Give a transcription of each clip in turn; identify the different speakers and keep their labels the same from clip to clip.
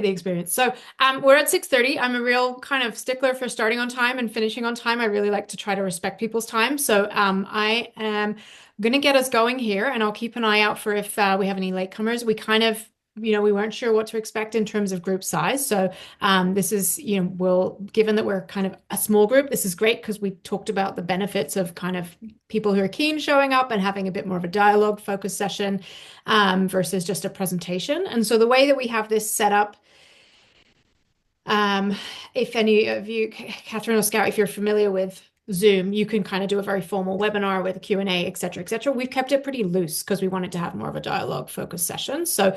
Speaker 1: the experience. So we're at 6:30. I'm a real kind of stickler for starting on time and finishing on time. I really like to try to respect people's time. So I am going to get us going here, and I'll keep an eye out for if we have any latecomers. We kind of, we weren't sure what to expect in terms of group size. So this is, given that we're kind of a small group, this is great because we talked about the benefits of kind of people who are keen showing up and having a bit more of a dialogue focused session versus just a presentation. And so the way that we have this set up, um, if any of you, Catherine or Scout, if you're familiar with Zoom, you can kind of do a very formal webinar with a Q&A, et cetera, et cetera. We've kept it pretty loose because we wanted to have more of a dialogue focused session. So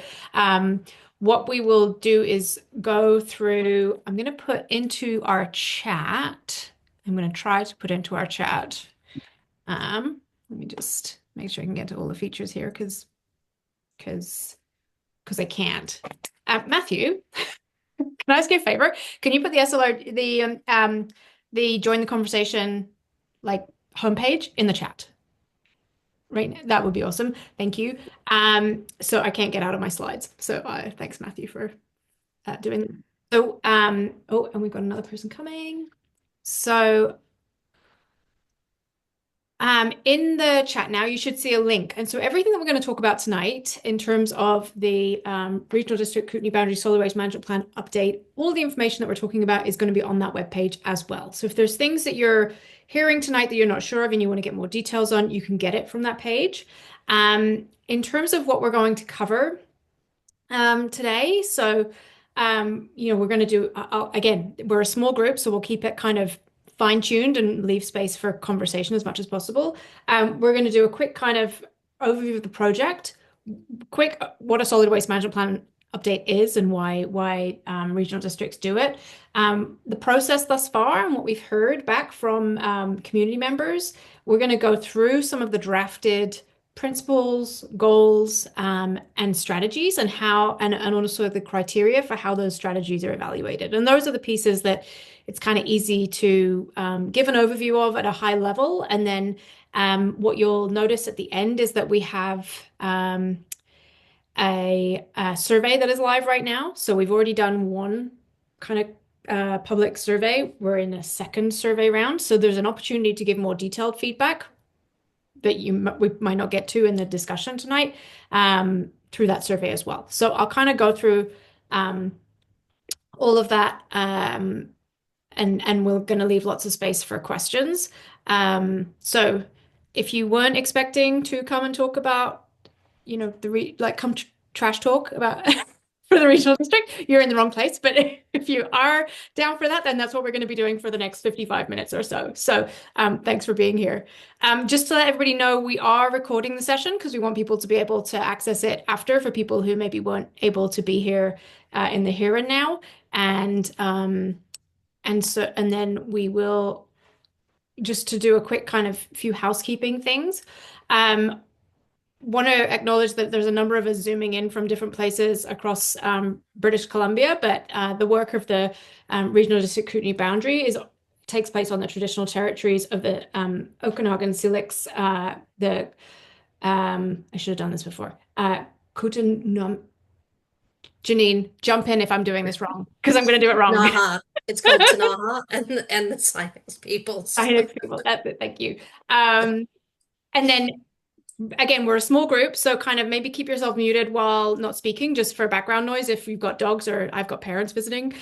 Speaker 1: what we will do is go through, I'm going to put into our chat. I'm going to try to put into our chat. Let me just make sure I can get to all the features here because I can't. Matthew, can I ask you a favor? Can you put the SLR, the join the conversation like homepage in the chat? Right now? That would be awesome. Thank you. So I can't get out of my slides. So thanks, Matthew, for doing that. So oh, and we've got another person coming. So in the chat now, you should see a link. And so everything that we're going to talk about tonight in terms of the Regional District Kootenay Boundary Solid Waste Management Plan update, all the information that we're talking about is going to be on that webpage as well. So if there's things that you're hearing tonight that you're not sure of and you want to get more details on, you can get it from that page. In terms of what we're going to cover today, so we're going to do, again, we're a small group, so we'll keep it kind of fine-tuned and leave space for conversation as much as possible. We're going to do a quick kind of overview of the project, quick what a solid waste management plan update is and why regional districts do it. The process thus far and what we've heard back from community members, we're going to go through some of the drafted principles, goals, and strategies and how and also the criteria for how those strategies are evaluated. And those are the pieces that it's kind of easy to give an overview of at a high level. And then what you'll notice at the end is that we have a survey that is live right now. So we've already done one kind of public survey. We're in a second survey round. So there's an opportunity to give more detailed feedback that we might not get to in the discussion tonight through that survey as well. So I'll kind of go through all of that and we're going to leave lots of space for questions. So if you weren't expecting to come and talk about, come trash talk about for the regional district, you're in the wrong place. But if you are down for that, then that's what we're going to be doing for the next 55 minutes or so. So thanks for being here. Just to let everybody know, we are recording the session because we want people to be able to access it after for people who maybe weren't able to be here in the here and now. And then we will, just to do a quick kind of few housekeeping things. Want to acknowledge that there's a number of us zooming in from different places across British Columbia, but the work of the Regional District Kootenay Boundary takes place on the traditional territories of the Okanagan Silex, I should have done this before. Kootenay. Janine, jump in if I'm doing this wrong, because I'm going to do it wrong.
Speaker 2: Naha. It's called Tanaha and the Silex peoples.
Speaker 1: Silex people. That's it. Thank you. And then again, we're a small group, so kind of maybe keep yourself muted while not speaking, just for background noise. If you've got dogs or I've got parents visiting,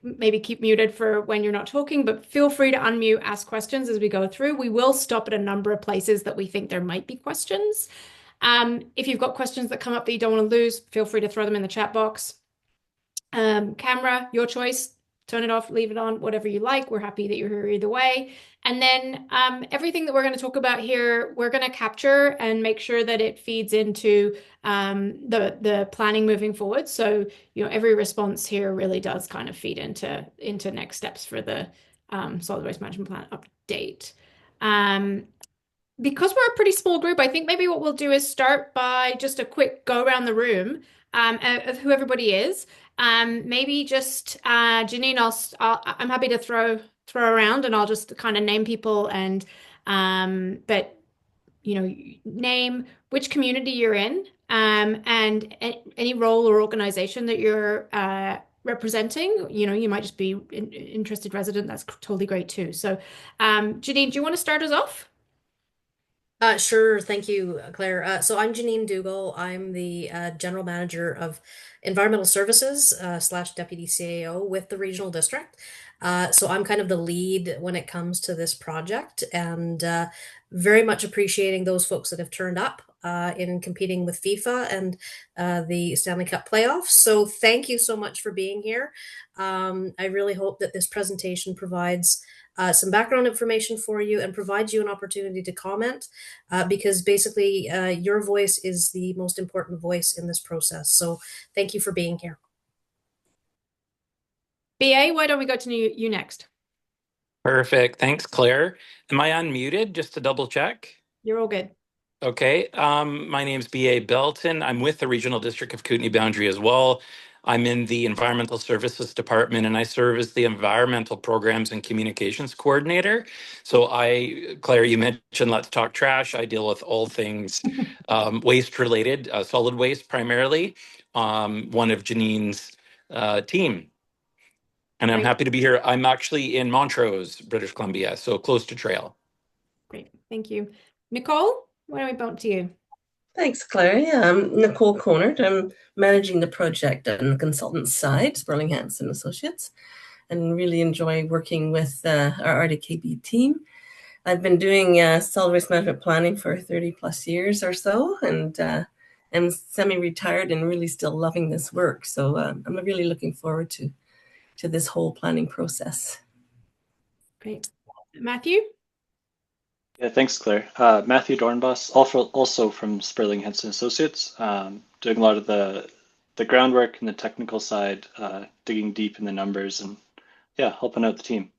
Speaker 1: maybe keep muted for when you're not talking, but feel free to unmute, ask questions as we go through. We will stop at a number of places that we think there might be questions. If you've got questions that come up that you don't want to lose, feel free to throw them in the chat box. Camera, your choice. Turn it off, leave it on, whatever you like. We're happy that you're here either way. And then everything that we're going to talk about here, we're going to capture and make sure that it feeds into the planning moving forward. So, every response here really does kind of feed into next steps for the solid waste management plan update. Because we're a pretty small group, I think maybe what we'll do is start by just a quick go around the room of who everybody is. Maybe just Janine, I'm happy to throw around and I'll just kind of name people and but name which community you're in, And any role or organization that you're representing, you might just be an interested resident. That's totally great too. So, Janine, do you want to start us off?
Speaker 2: Sure. Thank you, Claire. So I'm Janine Dougal. I'm the General Manager of Environmental Services slash Deputy CAO with the Regional District. So I'm kind of the lead when it comes to this project and very much appreciating those folks that have turned up in competing with FIFA and the Stanley Cup playoffs. So thank you so much for being here. I really hope that this presentation provides some background information for you and provides you an opportunity to comment because basically your voice is the most important voice in this process. So thank you for being here.
Speaker 1: BA, why don't we go to you next?
Speaker 3: Perfect. Thanks, Claire. Am I unmuted just to double check?
Speaker 1: You're all good.
Speaker 3: Okay. My name's B.A. Belton. I'm with the Regional District of Kootenay Boundary as well. I'm in the Environmental Services Department and I serve as the Environmental Programs and Communications Coordinator. So Claire, you mentioned Let's Talk Trash. I deal with all things waste related, solid waste primarily, one of Janine's team. And I'm happy to be here. I'm actually in Montrose, British Columbia, so close to Trail.
Speaker 1: Great. Thank you. Nicole, why don't we bump to you?
Speaker 4: Thanks, Claire. Yeah, I'm Nicole Conard. I'm managing the project on the consultant side, Sperling Hansen Associates, and really enjoy working with our RDKB team. I've been doing solid waste management planning for 30 plus years or so, and am semi-retired and really still loving this work. So I'm really looking forward to this whole planning process.
Speaker 1: Great. Matthew?
Speaker 5: Yeah, thanks, Claire. Matthew Dornbos, also from Sperling Hansen Associates, doing a lot of the groundwork and the technical side, digging deep in the numbers and yeah, helping out the team.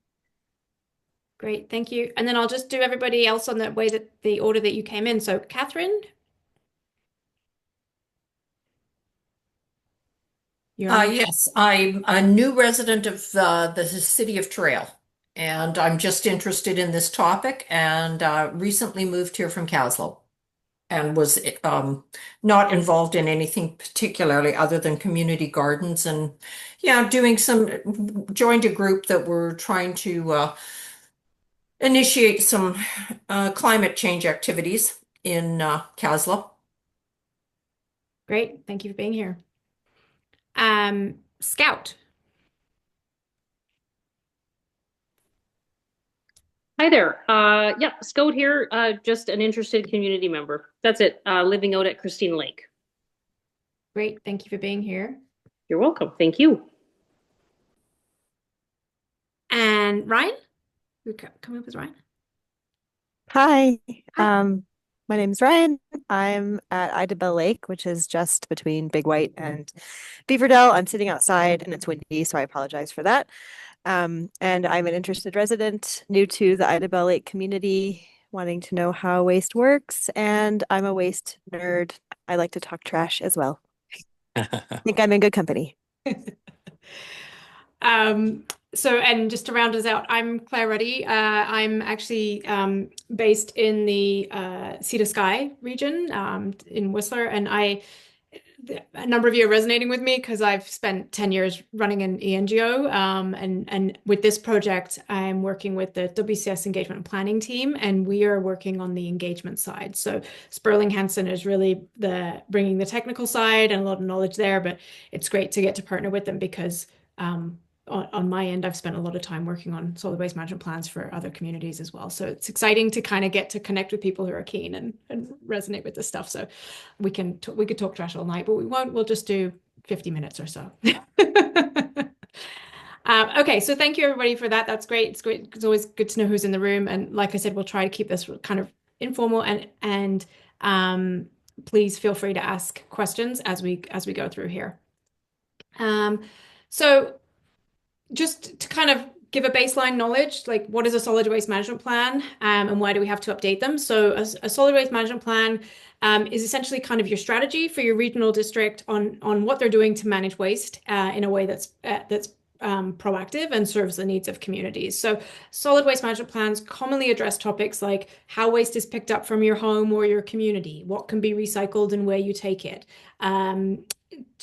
Speaker 1: Great, thank you. And then I'll just do everybody else on the order that you came in. So Catherine?
Speaker 6: Yes, I'm a new resident of the city of Trail, and I'm just interested in this topic and recently moved here from Caslow and was not involved in anything particularly other than community gardens and yeah, joined a group that were trying to initiate some climate change activities in Caslow.
Speaker 1: Great, thank you for being here. Scout.
Speaker 7: Hi there. Yeah, Scout here, just an interested community member. That's it, living out at Christine Lake.
Speaker 1: Great, thank you for being here.
Speaker 7: You're welcome. Thank you.
Speaker 1: And Ryan? Who come up with Ryan?
Speaker 8: Hi. My name's Ryan. I'm at Idabel Lake, which is just between Big White and Beaverdale. I'm sitting outside and it's windy, so I apologize for that. And I'm an interested resident, new to the Idabel Lake community, wanting to know how waste works. And I'm a waste nerd. I like to talk trash as well. I think I'm in good company.
Speaker 1: And just to round us out, I'm Claire Ruddy. I'm actually based in the Sea to Sky region in Whistler, and a number of you are resonating with me because I've spent 10 years running an ENGO, and with this project, I'm working with the WCS engagement and planning team, and we are working on the engagement side. So Sperling Hansen is really bringing the technical side and a lot of knowledge there, but it's great to get to partner with them because on my end, I've spent a lot of time working on solid waste management plans for other communities as well. So it's exciting to kind of get to connect with people who are keen and resonate with this stuff. So we could talk trash all night, but we won't. We'll just do 50 minutes or so. Okay, so thank you everybody for that. That's great. It's great. It's always good to know who's in the room. And like I said, we'll try to keep this kind of informal and please feel free to ask questions as we go through here. So just to kind of give a baseline knowledge, like what is a solid waste management plan and why do we have to update them? So a solid waste management plan is essentially kind of your strategy for your regional district on what they're doing to manage waste in a way that's proactive and serves the needs of communities. So solid waste management plans commonly address topics like how waste is picked up from your home or your community, what can be recycled and where you take it.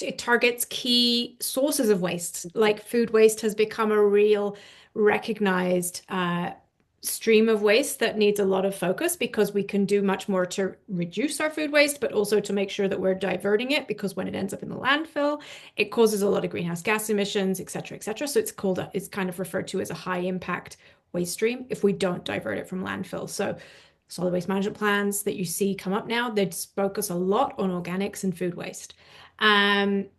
Speaker 1: It targets key sources of waste, like food waste has become a real recognized stream of waste that needs a lot of focus because we can do much more to reduce our food waste, but also to make sure that we're diverting it, because when it ends up in the landfill, it causes a lot of greenhouse gas emissions, et cetera, et cetera. So it's kind of referred to as a high impact waste stream if we don't divert it from landfill. So solid waste management plans that you see come up now, they focus a lot on organics and food waste. And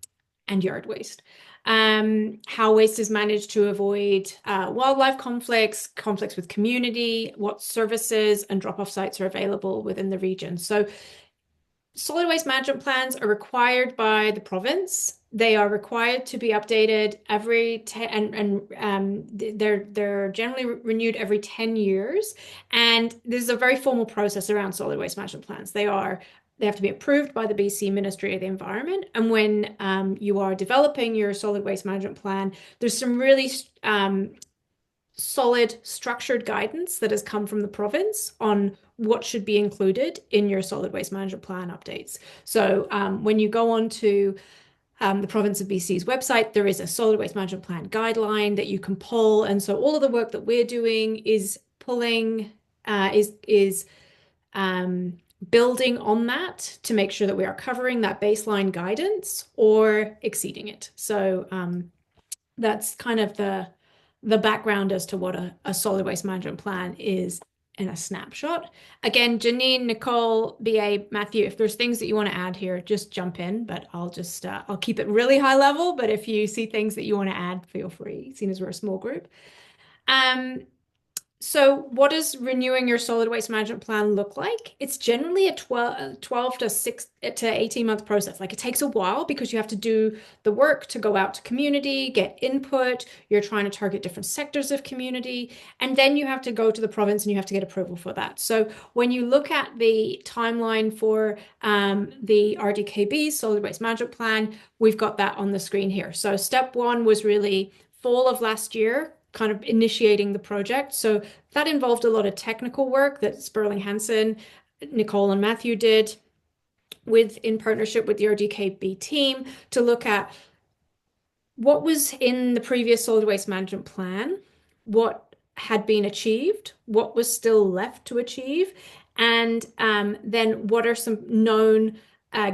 Speaker 1: yard waste. How waste is managed to avoid wildlife conflicts with community, what services and drop-off sites are available within the region. So solid waste management plans are required by the province. They are required to be updated every 10 and they're generally renewed every 10 years. And this is a very formal process around solid waste management plans. They have to be approved by the BC Ministry of the Environment. And when you are developing your solid waste management plan, there's some really solid structured guidance that has come from the province on what should be included in your solid waste management plan updates. So when you go on to the province of BC's website, there is a solid waste management plan guideline that you can pull. And so all of the work that we're doing is pulling, building on that to make sure that we are covering that baseline guidance or exceeding it. So that's kind of the background as to what a solid waste management plan is in a snapshot. Again, Janine, Nicole, BA, Matthew, if there's things that you want to add here, just jump in, but I'll keep it really high level, but if you see things that you want to add, feel free, seeing as we're a small group. So what does renewing your solid waste management plan look like? It's generally a 12 to 18 month process. Like it takes a while because you have to do the work to go out to community, get input. You're trying to target different sectors of community. And then you have to go to the province and you have to get approval for that. So when you look at the timeline for the RDKB solid waste management plan, we've got that on the screen here. So step one was really fall of last year, kind of initiating the project. So that involved a lot of technical work that Sperling Hansen, Nicole and Matthew did in partnership with the RDKB team to look at what was in the previous solid waste management plan, what had been achieved, what was still left to achieve, and then what are some known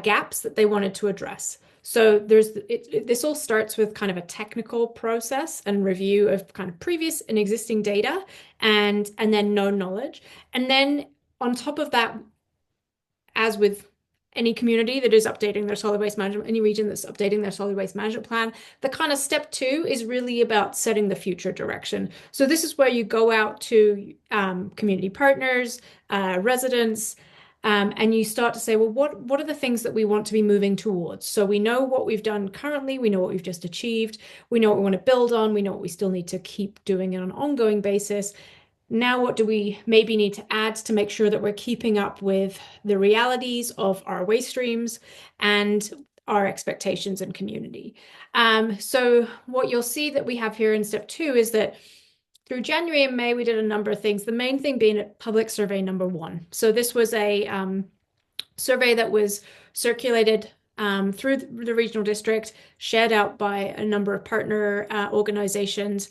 Speaker 1: gaps that they wanted to address. So this all starts with kind of a technical process and review of kind of previous and existing data and then known knowledge. And then on top of that, as with any community that is updating their solid waste management, any region that's updating their solid waste management plan, the kind of step two is really about setting the future direction. So this is where you go out to community partners, residents, and you start to say, well, what are the things that we want to be moving towards? So we know what we've done currently, we know what we've just achieved, we know what we want to build on, we know what we still need to keep doing on an ongoing basis. Now, what do we maybe need to add to make sure that we're keeping up with the realities of our waste streams and our expectations in community? So what you'll see that we have here in step two is that through January and May, we did a number of things, the main thing being public survey number 1. So this was a survey that was circulated through the regional district, shared out by a number of partner organizations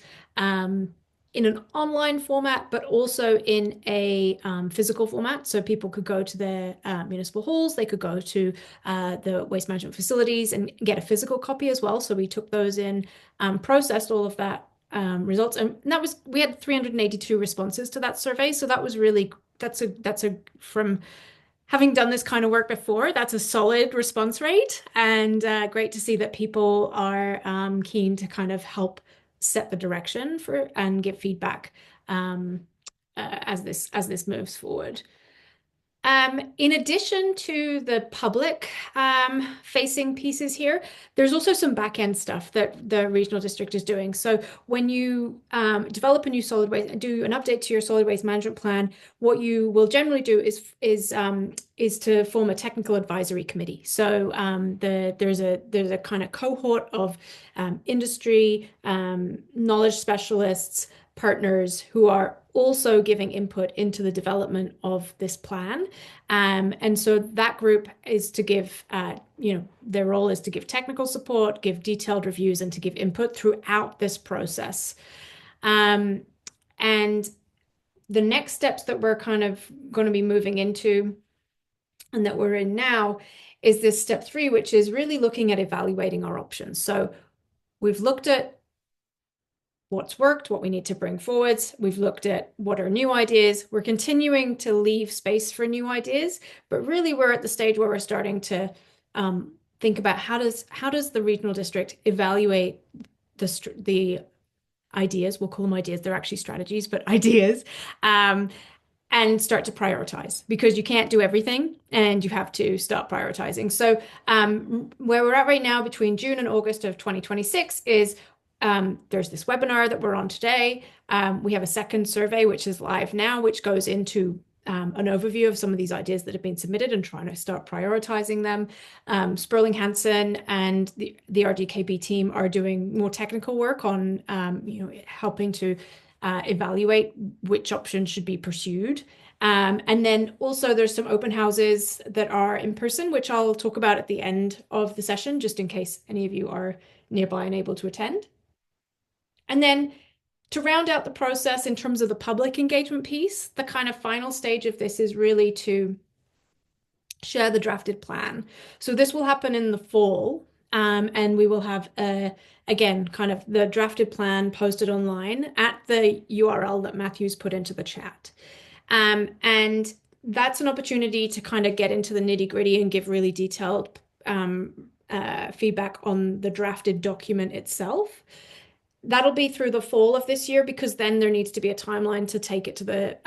Speaker 1: in an online format, but also in a physical format. So people could go to the municipal halls, they could go to the waste management facilities and get a physical copy as well. So we took those in, processed all of that results, and we had 382 responses to that survey. So that was really, from having done this kind of work before, that's a solid response rate, and great to see that people are keen to kind of help set the direction for and give feedback as this moves forward. In addition to the public facing pieces here, there's also some back-end stuff that the regional district is doing. So when you develop a new solid waste, do an update to your solid waste management plan, what you will generally do is is to form a technical advisory committee. So there's a kind of cohort of industry, knowledge specialists, partners who are also giving input into the development of this plan. And so that group is to give, their role is to give technical support, give detailed reviews, and to give input throughout this process. And the next steps that we're kind of going to be moving into and that we're in now is this step 3, which is really looking at evaluating our options. So we've looked at what's worked, what we need to bring forwards. We've looked at what are new ideas. We're continuing to leave space for new ideas, but really we're at the stage where we're starting to think about how does the regional district evaluate the ideas. We'll call them ideas. They're actually strategies, but ideas. And start to prioritize, because you can't do everything and you have to start prioritizing. So where we're at right now between June and August of 2026 is there's this webinar that we're on today. We have a second survey, which is live now, which goes into an overview of some of these ideas that have been submitted and trying to start prioritizing them. Sperling Hansen and the RDKB team are doing more technical work on helping to evaluate which options should be pursued. And then also there's some open houses that are in person, which I'll talk about at the end of the session, just in case any of you are nearby and able to attend. And then to round out the process in terms of the public engagement piece, the kind of final stage of this is really to share the drafted plan. So this will happen in the fall, and we will have, again, kind of the drafted plan posted online at the URL that Matthew's put into the chat. And that's an opportunity to kind of get into the nitty-gritty and give really detailed feedback on the drafted document itself. That'll be through the fall of this year, because then there needs to be a timeline to take it to the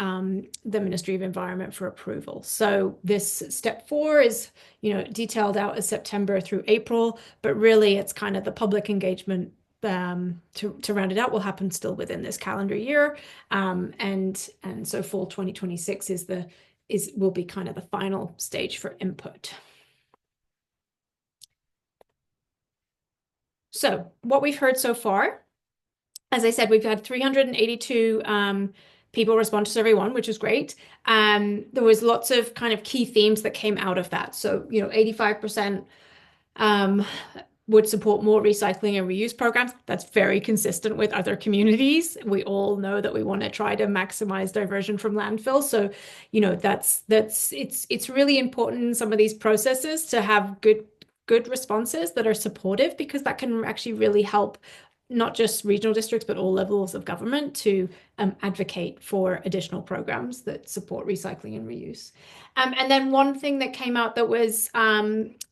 Speaker 1: Ministry of Environment for approval. So this step 4 is, detailed out as September through April, but really it's kind of the public engagement to round it out will happen still within this calendar year, and so fall 2026 will be kind of the final stage for input. So what we've heard so far. As I said, we've had 382 people respond to survey 1, which is great. There was lots of kind of key themes that came out of that. So, 85% would support more recycling and reuse programs. That's very consistent with other communities. We all know that we want to try to maximize diversion from landfill. So, it's really important in some of these processes to have good responses that are supportive, because that can actually really help not just regional districts, but all levels of government to advocate for additional programs that support recycling and reuse. And then one thing that came out that was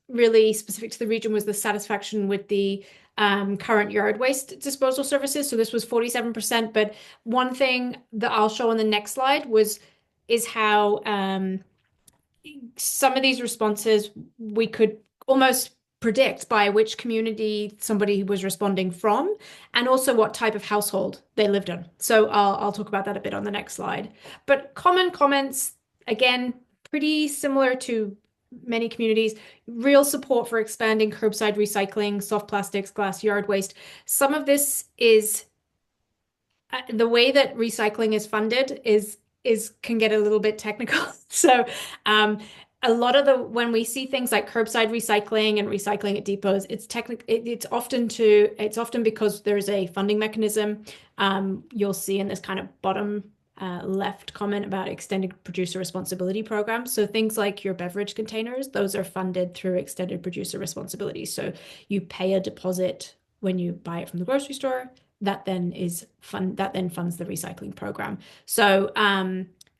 Speaker 1: really specific to the region was the satisfaction with the current yard waste disposal services. So this was 47%. But one thing that I'll show on the next slide is how some of these responses we could almost predict by which community somebody was responding from, and also what type of household they lived in. So I'll talk about that a bit on the next slide. But common comments, again, pretty similar to many communities. Real support for expanding curbside recycling, soft plastics, glass, yard waste. Some of this is the way that recycling is funded can get a little bit technical. So a lot of when we see things like curbside recycling and recycling at depots, it's often because there's a funding mechanism. You'll see in this kind of bottom left comment about extended producer responsibility programs. So things like your beverage containers, those are funded through extended producer responsibility. So you pay a deposit when you buy it from the grocery store. That then funds the recycling program. So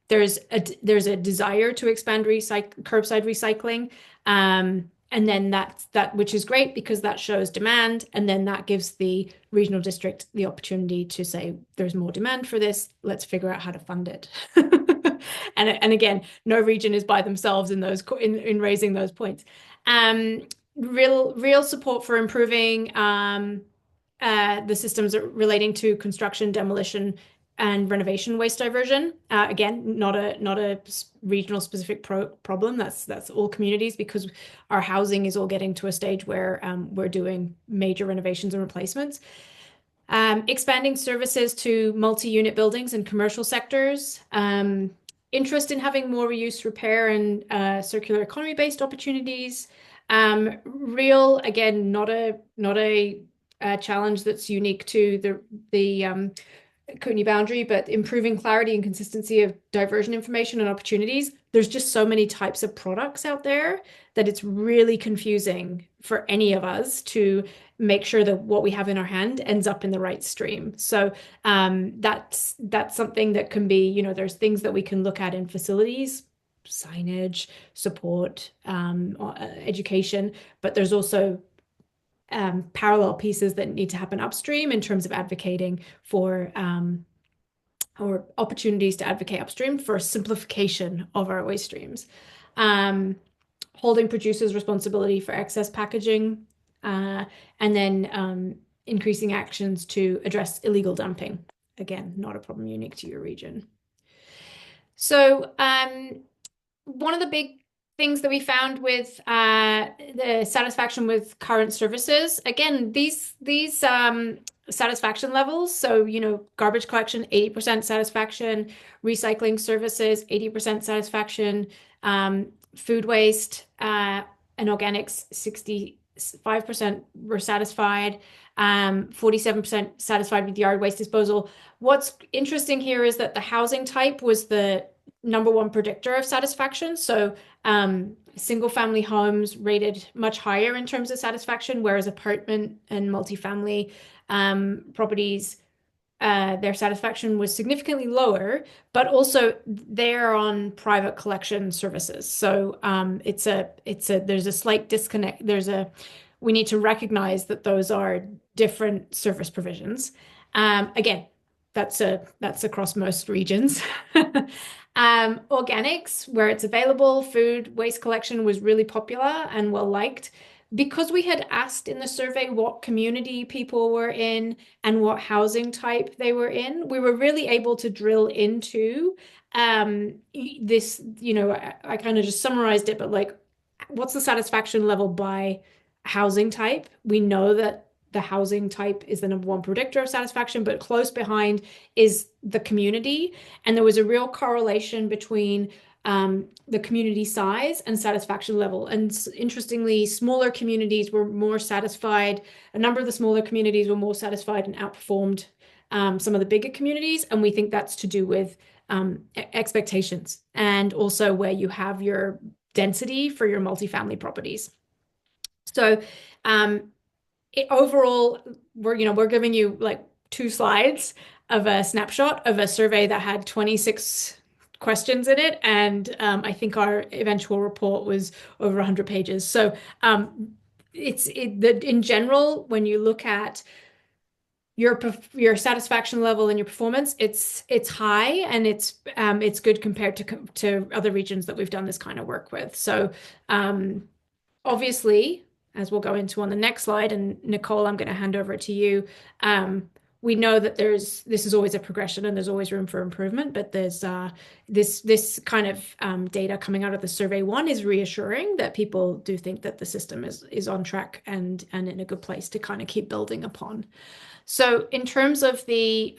Speaker 1: there's a desire to expand curbside recycling, and then that which is great, because that shows demand, and then that gives the regional district the opportunity to say there's more demand for this. Let's figure out how to fund it. And again, no region is by themselves in in raising those points. Real support for improving the systems relating to construction, demolition, and renovation waste diversion. Again, not a regional specific problem. That's all communities, because our housing is all getting to a stage where we're doing major renovations and replacements. Expanding services to multi-unit buildings and commercial sectors. Interest in having more reuse, repair, and circular economy-based opportunities. Real, again, not a challenge that's unique to the Kootenay boundary, but improving clarity and consistency of diversion information and opportunities. There's just so many types of products out there that it's really confusing for any of us to make sure that what we have in our hand ends up in the right stream. So that's something that can be, you know, there's things that we can look at in facilities, signage, support, education, but there's also parallel pieces that need to happen upstream in terms of advocating for or opportunities to advocate upstream for simplification of our waste streams. Holding producers responsibility for excess packaging, and then increasing actions to address illegal dumping. Again, not a problem unique to your region. So one of the big things that we found with the satisfaction with current services, again, these satisfaction levels, so, you know, garbage collection, 80% satisfaction, recycling services, 80% satisfaction, food waste and organics, 65% were satisfied, 47% satisfied with yard waste disposal. What's interesting here is that the housing type was the #1 predictor of satisfaction. So single family homes rated much higher in terms of satisfaction, whereas apartment and multifamily properties, their satisfaction was significantly lower, but also they're on private collection services. So there's a slight disconnect. We need to recognize that those are different service provisions. Again, that's across most regions. Organics, where it's available, food waste collection was really popular and well liked. Because we had asked in the survey what community people were in and what housing type they were in, we were really able to drill into this, you know, I kind of just summarized it, but like, what's the satisfaction level by housing type? We know that the housing type is the #1 predictor of satisfaction, but close behind is the community. And there was a real correlation between the community size and satisfaction level. And interestingly, smaller communities were more satisfied. A number of the smaller communities were more satisfied and outperformed some of the bigger communities. And we think that's to do with expectations and also where you have your density for your multifamily properties. So overall, we're giving you like 2 slides of a snapshot of a survey that had 26 questions in it, and I think our eventual report was over 100 pages. So in general, when you look at your satisfaction level and your performance, it's high, and it's good compared to other regions that we've done this kind of work with. So obviously, as we'll go into on the next slide, and Nicole, I'm going to hand over to you. We know that this is always a progression and there's always room for improvement, but there's this kind of data coming out of the survey one is reassuring that people do think that the system is on track and in a good place to kind of keep building upon. So in terms of the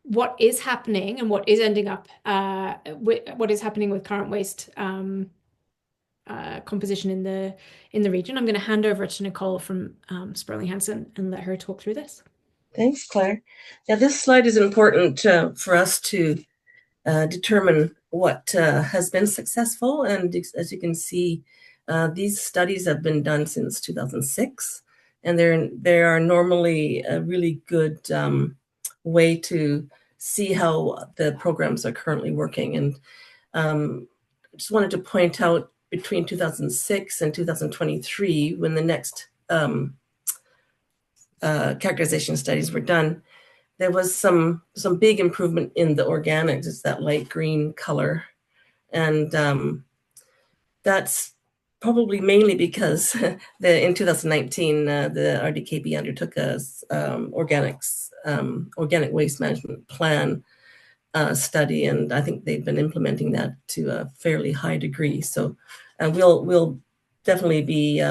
Speaker 1: what is happening and what is ending up what is happening with current waste composition in the region, I'm going to hand over to Nicole from Sperling Hansen and let her talk through this.
Speaker 4: Thanks, Claire. Yeah, this slide is important for us to determine what has been successful. And as you can see, these studies have been done since 2006, and they are normally a really good way to see how the programs are currently working. And I just wanted to point out, between 2006 and 2023, when the next characterization studies were done, there was some big improvement in the organics. It's that light green color. And that's probably mainly because in 2019, the RDKB undertook a organics organic waste management plan study, and I think they've been implementing that to a fairly high degree. So we'll definitely be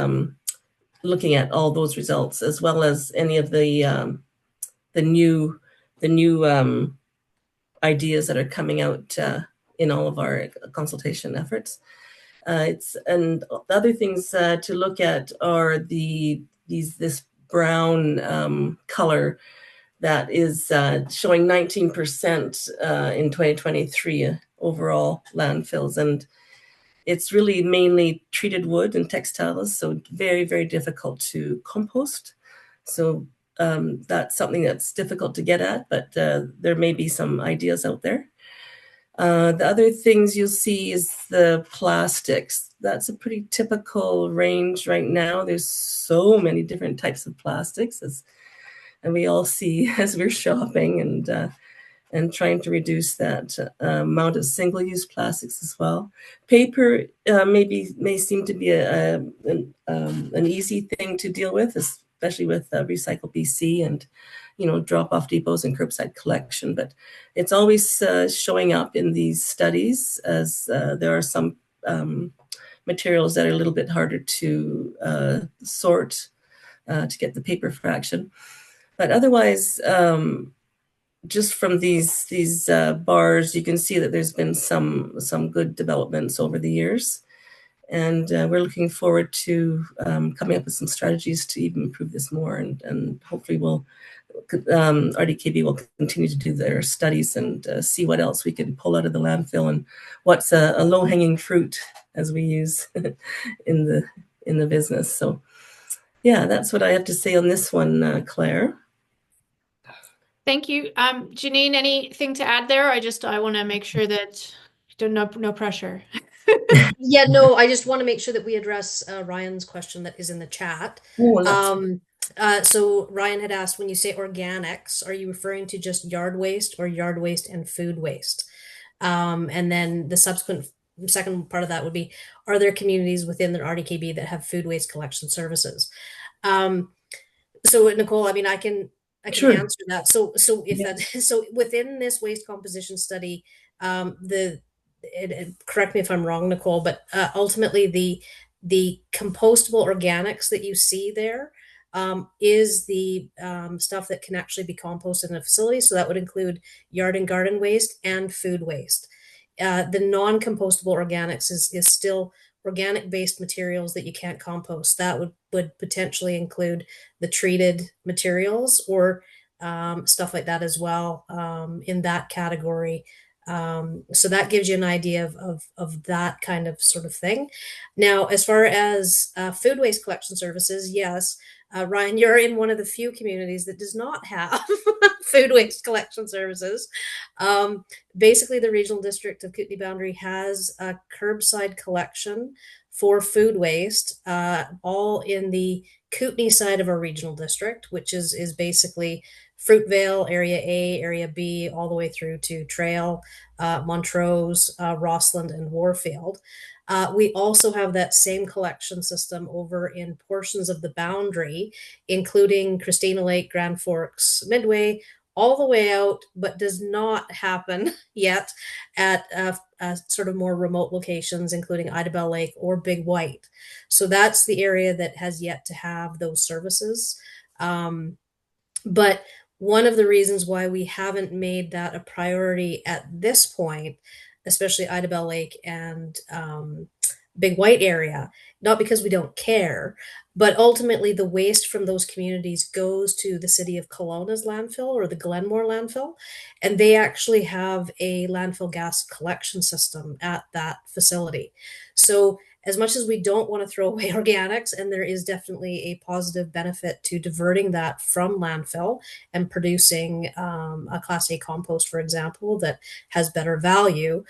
Speaker 4: looking at all those results, as well as any of the new ideas that are coming out in all of our consultation efforts. And the other things to look at are this brown color that is showing 19% in 2023 overall landfills. And it's really mainly treated wood and textiles, so very, very difficult to compost. So that's something that's difficult to get at, but there may be some ideas out there. The other things you'll see is the plastics. That's a pretty typical range right now. There's so many different types of plastics, and we all see as we're shopping and trying to reduce that amount of single-use plastics as well. Paper may seem to be an easy thing to deal with, especially with Recycle BC and drop-off depots and curbside collection. But it's always showing up in these studies, as there are some materials that are a little bit harder to sort to get the paper fraction. But otherwise, just from these bars, you can see that there's been some good developments over the years. And we're looking forward to coming up with some strategies to even improve this more. And hopefully RDKB will continue to do their studies and see what else we can pull out of the landfill and what's a low-hanging fruit, as we use in the business. So yeah, that's what I have to say on this one, Claire.
Speaker 1: Thank you. Janine, anything to add there? I want to make sure that no pressure.
Speaker 2: Yeah, no, I just want to make sure that we address Ryan's question that is in the chat. So Ryan had asked, when you say organics, are you referring to just yard waste or yard waste and food waste? And then the second part of that would be, are there communities within the RDKB that have food waste collection services? So Nicole, I mean, I can
Speaker 4: Sure.
Speaker 2: answer that. So within this waste composition study, correct me if I'm wrong, Nicole, but ultimately the compostable organics that you see there is the stuff that can actually be composted in a facility. So that would include yard and garden waste and food waste. The non-compostable organics is still organic-based materials that you can't compost. That would potentially include the treated materials or stuff like that as well in that category. So that gives you an idea of that kind of sort of thing. Now, as far as food waste collection services, yes, Ryan, you're in one of the few communities that does not have food waste collection services. Basically, the Regional District of Kootenay Boundary has a curbside collection for food waste, all in the Kootenay side of our regional district, which is basically Fruitvale, Area A, Area B, all the way through to Trail, Montrose, Rossland, and Warfield. We also have that same collection system over in portions of the boundary, including Christina Lake, Grand Forks, Midway, all the way out, but does not happen yet at sort of more remote locations, including Idabel Lake or Big White. So that's the area that has yet to have those services. But one of the reasons why we haven't made that a priority at this point, especially Idabel Lake and Big White area, not because we don't care, but ultimately the waste from those communities goes to the city of Kelowna's landfill or the Glenmore landfill, and they actually have a landfill gas collection system at that facility. So as much as we don't want to throw away organics, and there is definitely a positive benefit to diverting that from landfill and producing a Class A compost, for example, that has better value,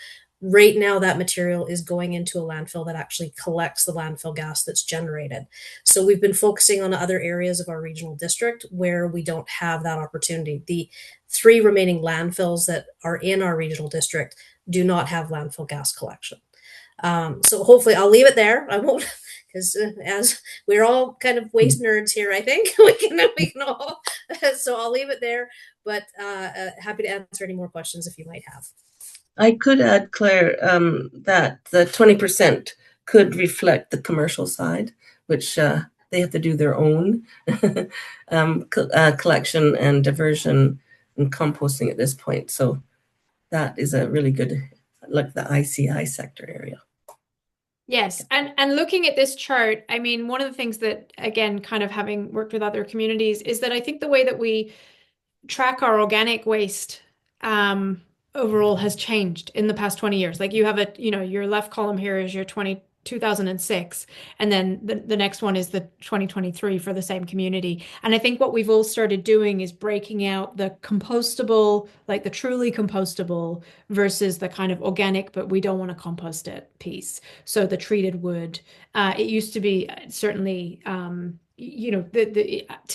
Speaker 2: right now that material is going into a landfill that actually collects the landfill gas that's generated. So we've been focusing on other areas of our regional district where we don't have that opportunity. The 3 remaining landfills that are in our regional district do not have landfill gas collection. So hopefully I'll leave it there. I won't, because as we're all kind of waste nerds here, I think we can all So I'll leave it there, but happy to answer any more questions if you might have.
Speaker 4: I could add, Claire, that the 20% could reflect the commercial side, which they have to do their own collection and diversion and composting at this point. So that is a really good, like the ICI sector area.
Speaker 1: Yes, and looking at this chart, I mean, one of the things that, again, kind of having worked with other communities, is that I think the way that we track our organic waste overall has changed in the past 20 years. Like you have your left column here is your 2006, and then the next one is the 2023 for the same community. And I think what we've all started doing is breaking out the compostable, like the truly compostable versus the kind of organic, but we don't want to compost it piece. So the treated wood, it used to be certainly, to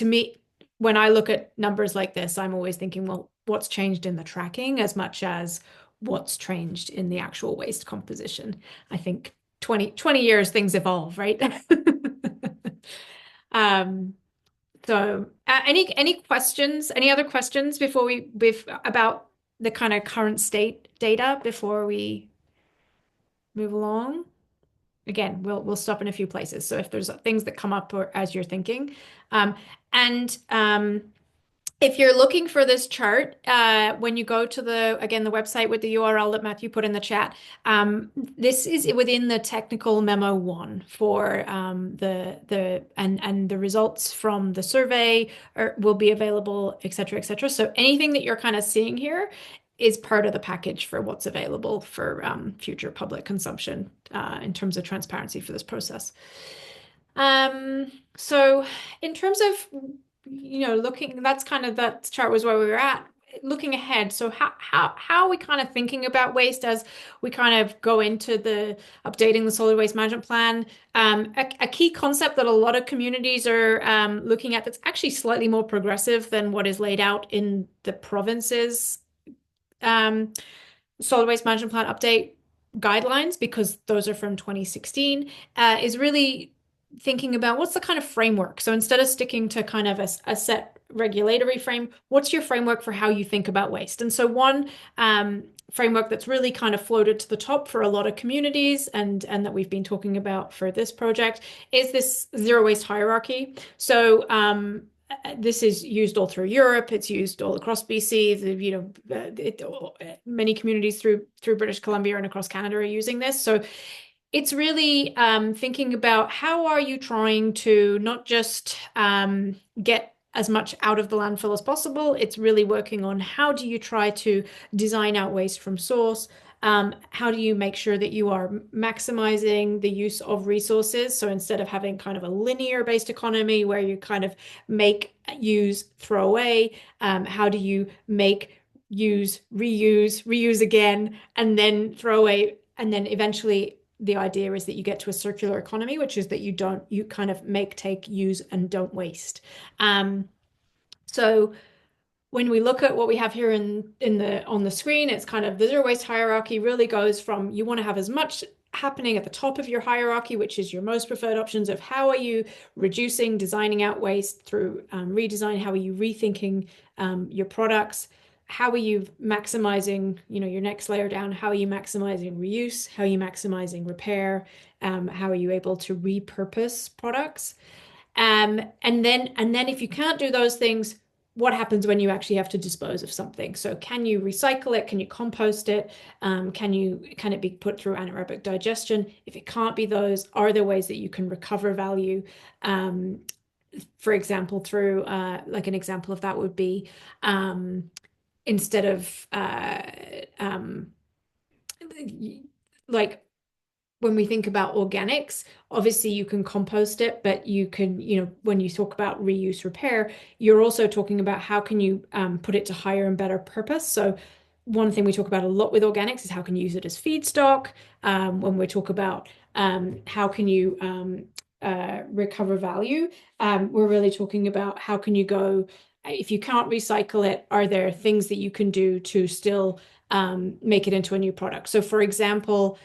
Speaker 1: me, when I look at numbers like this, I'm always thinking, well, what's changed in the tracking as much as what's changed in the actual waste composition. I think 20 years, things evolve, right? Any questions, any other questions before about the kind of current state data before we move along? Again, we'll stop in a few places. So if there's things that come up or as you're thinking, and if you're looking for this chart, when you go to the website with the URL that Matthew put in the chat, this is within the technical memo 1 for the results from the survey will be available, et cetera, et cetera. So anything that you're kind of seeing here is part of the package for what's available for future public consumption in terms of transparency for this process. So in terms of looking, that's kind of, that chart was where we were at. Looking ahead, so how are we kind of thinking about waste as we kind of go into the updating the solid waste management plan? A key concept that a lot of communities are looking at that's actually slightly more progressive than what is laid out in the province's solid waste management plan update guidelines, because those are from 2016, is really thinking about what's the kind of framework. So instead of sticking to kind of a set regulatory frame, what's your framework for how you think about waste? And so one framework that's really kind of floated to the top for a lot of communities and that we've been talking about for this project is this zero waste hierarchy. So this is used all through Europe. It's used all across BC. Many communities through British Columbia and across Canada are using this. So it's really thinking about how are you trying to not just get as much out of the landfill as possible. It's really working on how do you try to design out waste from source. How do you make sure that you are maximizing the use of resources? So instead of having kind of a linear based economy where you kind of make, use, throw away, how do you make, use, reuse again, and then throw away, and then eventually the idea is that you get to a circular economy, which is that you kind of make, take, use, and don't waste. So when we look at what we have here on the screen, it's kind of the zero waste hierarchy really goes from, you want to have as much happening at the top of your hierarchy, which is your most preferred options of how are you reducing, designing out waste through redesign, how are you rethinking your products, how are you maximizing, your next layer down, how are you maximizing reuse, how are you maximizing repair, how are you able to repurpose products, and then if you can't do those things, what happens when you actually have to dispose of something? So can you recycle it? Can you compost it? Can it be put through anaerobic digestion? If it can't be those, are there ways that you can recover value? For example, through like an example of that would be instead of like when we think about organics, obviously you can compost it, but you can, when you talk about reuse repair, you're also talking about how can you put it to higher and better purpose. So one thing we talk about a lot with organics is how can you use it as feedstock. When we talk about how can you recover value, we're really talking about how can you go, if you can't recycle it, are there things that you can do to still make it into a new product? So for example,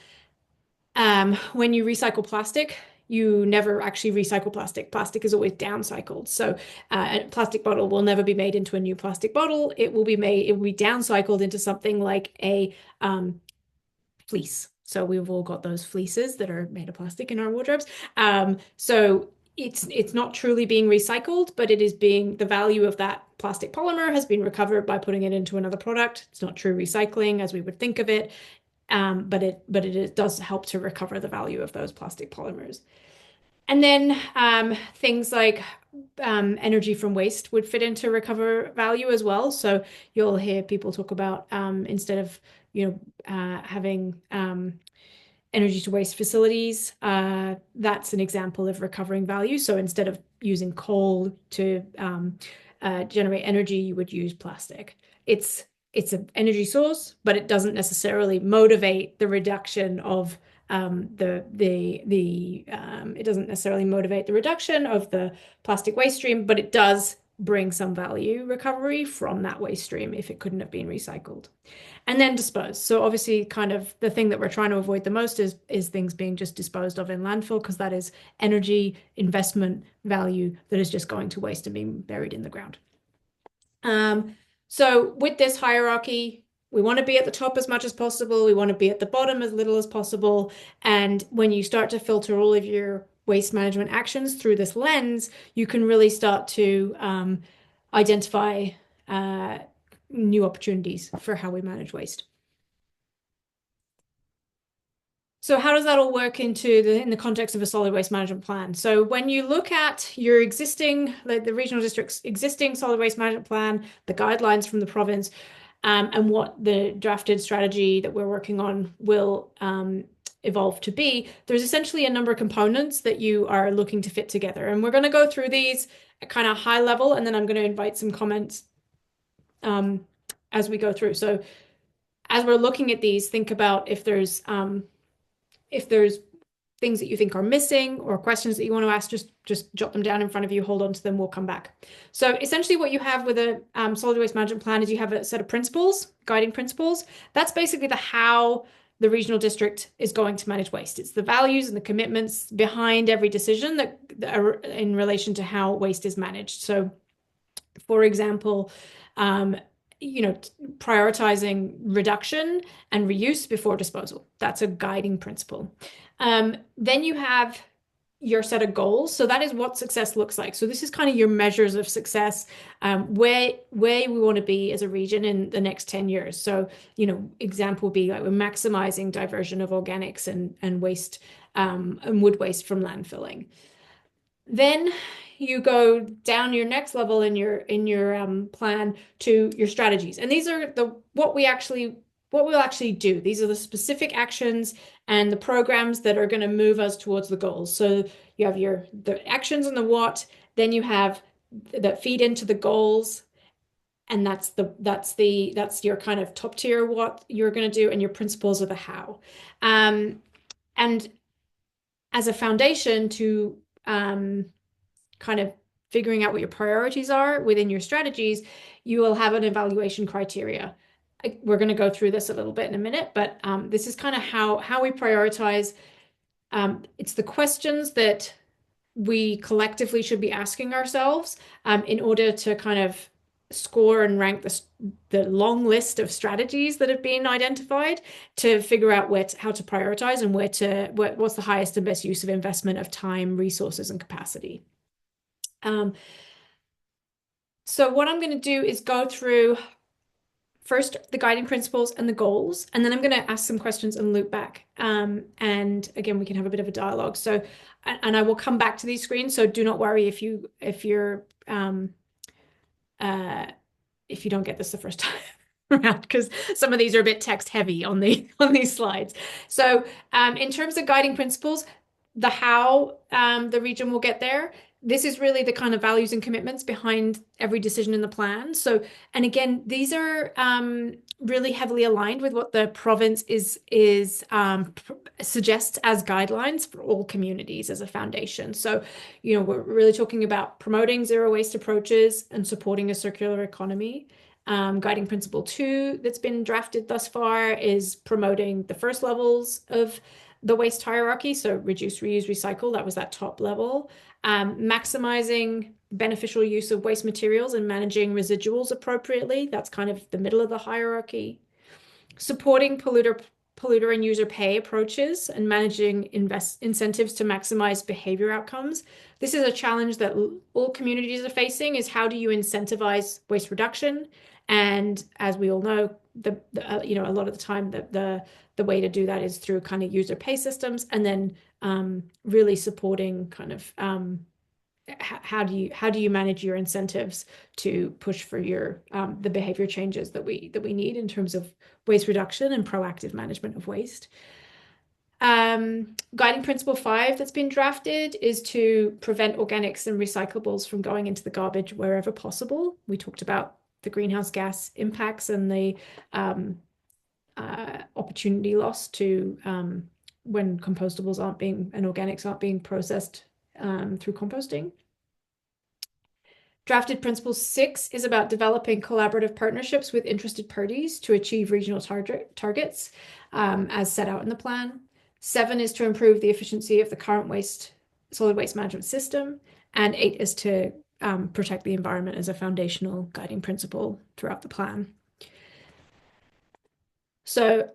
Speaker 1: when you recycle plastic, you never actually recycle plastic. Plastic is always downcycled. So a plastic bottle will never be made into a new plastic bottle. It will be downcycled into something like a fleece. So we've all got those fleeces that are made of plastic in our wardrobes. So it's not truly being recycled, but the value of that plastic polymer has been recovered by putting it into another product. It's not true recycling as we would think of it, but it does help to recover the value of those plastic polymers. And then things like energy from waste would fit into recover value as well. So you'll hear people talk about instead of having energy to waste facilities, that's an example of recovering value. So instead of using coal to generate energy, you would use plastic. It's an energy source, but it doesn't necessarily motivate the reduction of it doesn't necessarily motivate the reduction of the plastic waste stream, but it does bring some value recovery from that waste stream if it couldn't have been recycled. And then dispose. So obviously kind of the thing that we're trying to avoid the most is things being just disposed of in landfill, because that is energy investment value that is just going to waste and being buried in the ground. So with this hierarchy, we want to be at the top as much as possible. We want to be at the bottom as little as possible. And when you start to filter all of your waste management actions through this lens, you can really start to identify new opportunities for how we manage waste. So how does that all work in the context of a solid waste management plan? So when you look at your existing, like the regional district's existing solid waste management plan, the guidelines from the province, and what the drafted strategy that we're working on will evolve to be, there's essentially a number of components that you are looking to fit together. And we're going to go through these at kind of high level, and then I'm going to invite some comments as we go through. So as we're looking at these, think about if there's things that you think are missing or questions that you want to ask, just jot them down in front of you, hold on to them, we'll come back. So essentially what you have with a solid waste management plan is you have a set of principles, guiding principles. That's basically how the regional district is going to manage waste. It's the values and the commitments behind every decision that are in relation to how waste is managed. So for example, prioritizing reduction and reuse before disposal. That's a guiding principle. Then you have your set of goals. So that is what success looks like. So this is kind of your measures of success, where we want to be as a region in the next 10 years. So, example would be like we're maximizing diversion of organics and waste and wood waste from landfilling. Then you go down your next level in your plan to your strategies. And these are what we'll actually do. These are the specific actions and the programs that are going to move us towards the goals. So you have the actions and the what, then you have that feed into the goals, and that's your kind of top tier what you're going to do, and your principles are the how. And as a foundation to kind of figuring out what your priorities are within your strategies, you will have an evaluation criteria. We're going to go through this a little bit in a minute, but this is kind of how we prioritize. It's the questions that we collectively should be asking ourselves in order to kind of score and rank the long list of strategies that have been identified to figure out how to prioritize and what's the highest and best use of investment of time, resources, and capacity. So what I'm going to do is go through first the guiding principles and the goals, and then I'm going to ask some questions and loop back. And again, we can have a bit of a dialogue. So, and I will come back to these screens. So do not worry if you don't get this the first time around, because some of these are a bit text heavy on these slides. So in terms of guiding principles, the how the region will get there. This is really the kind of values and commitments behind every decision in the plan. So, and again, these are really heavily aligned with what the province suggests as guidelines for all communities as a foundation. So, we're really talking about promoting zero waste approaches and supporting a circular economy. Guiding principle 2 that's been drafted thus far is promoting the first levels of the waste hierarchy, so reduce, reuse, recycle, that was that top level. Maximizing beneficial use of waste materials and managing residuals appropriately, that's kind of the middle of the hierarchy. Supporting polluter and user pay approaches and managing incentives to maximize behavior outcomes. This is a challenge that all communities are facing, is how do you incentivize waste reduction? And as we all know, a lot of the time the way to do that is through kind of user pay systems, and then really supporting kind of how do you manage your incentives to push for your the behavior changes that we need in terms of waste reduction and proactive management of waste. Guiding principle 5 that's been drafted is to prevent organics and recyclables from going into the garbage wherever possible. We talked about the greenhouse gas impacts and the opportunity loss to when compostables and organics aren't being processed through composting. Drafted Principle 6 is about developing collaborative partnerships with interested parties to achieve regional targets as set out in the plan. 7 is to improve the efficiency of the current solid waste management system. And 8 is to protect the environment as a foundational guiding principle throughout the plan. So